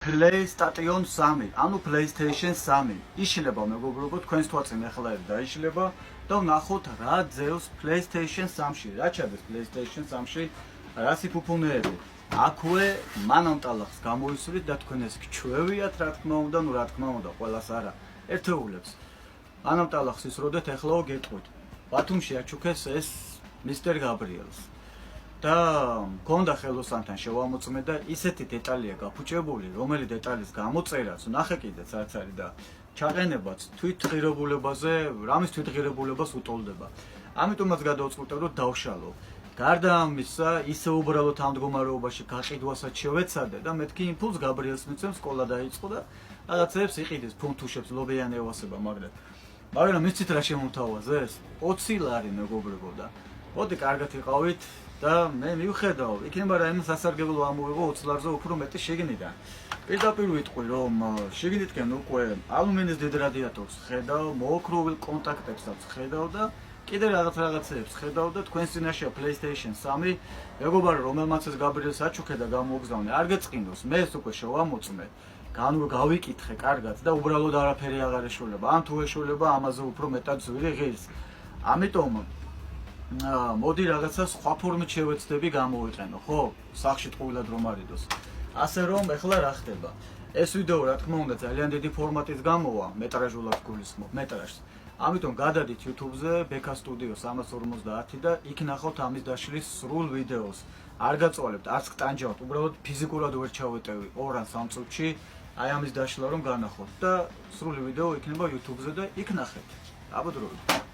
PlayStation 3, ანუ PlayStation 3. იშლება მეგობრებო, თქვენს თვალწინ ახლა დაიშლება და ვნახოთ რა ძევს PlayStation 3-ში. რა ჩადეს PlayStation 3-ში? რა სიფუფუნეები. აქვე მანამტალახს გამოისვრით და თქვენ ეს გჩვევიათ, რა თქმა უნდა, რა თქმა უნდა, ყველას არა. ერთეულებს. მანამტალახს ისროდეთ, ეხლაო გეტყვით. ბათუმში აჩუქეს ეს მისტერ გაბრიელს. და მქონდა ხელოსანთან შევამოწმე და ისეთი დეტალია გაფუჭებული, რომელი დეტალის გამოწერაც, ნახე კიდეც რაც არის და ჩაყენებაც თვითღირებულებაზე, რამის თვითღირებულებას უტოლდება. ამიტომაც გადავწყვიტე, რომ დავშალო. გარდა ამისა, ისე უბრალოდ ამ მდგომარეობაში გაყიდვასაც შევეცადე და მეთქი იმპულს გაბრიელს მიცემ, სკოლა დაიწყო და რაღაცებს იყიდეს, ფუნთუშებს, ლობიანი ევასება, მაგრამ იცით რა შემომთავაზეს? 20 ლარი მეგობრებო და მოდი კარგად იყავით და მე მივხედავ, იქნება რაიმე სასარგებლო ამოიღო 20 ლარზე უფრო მეტი შიგნიდან. პირდაპირ ვიტყვი, რომ შიგნითკენ უკვე ალუმინის დიდ რადიატორს ხედავ, მოოქროვილ კონტაქტებსაც ხედავ და კიდე რაღაცებს ხედავ და თქვენს წინაშეა PlayStation 3, მეგობარ რომელმაც ეს გაბრიელს აჩუქე და გამოგზავნე, არ გეწყინოს, მე ეს უკვე შევამოწმე. გავიკითხე კარგად და უბრალოდ არაფერი აღარ ეშველება. ან თუ ეშველება, ამაზე უფრო მეტად ზვირი ღირს. ამიტომ მოდი რაღაცა სხვა ფორმით შევეცდები გამოვიყენო, ხო? სახში ტყუილად რომ არიდოს. ასე რომ ეხლა რა ხდება? ეს ვიდეო რა თქმა უნდა ძალიან დიდი ფორმატის გამოვა, მეტრაჟულად გულისხმობ, მეტრაჟს. ამიტომ გადადით YouTube-ზე, BK Studio 350 და იქ ნახავთ ამის დაშლის სრულ ვიდეოს. არ გაწვალებთ, არც გტანჯავთ, უბრალოდ ფიზიკურად ვერ ჩავეტევი 2 ან 3 წუთში, აი ამის დაშლა რომ განახოთ და სრული ვიდეო იქნება YouTube-ზე და იქ ნახეთ. აბოდროებით.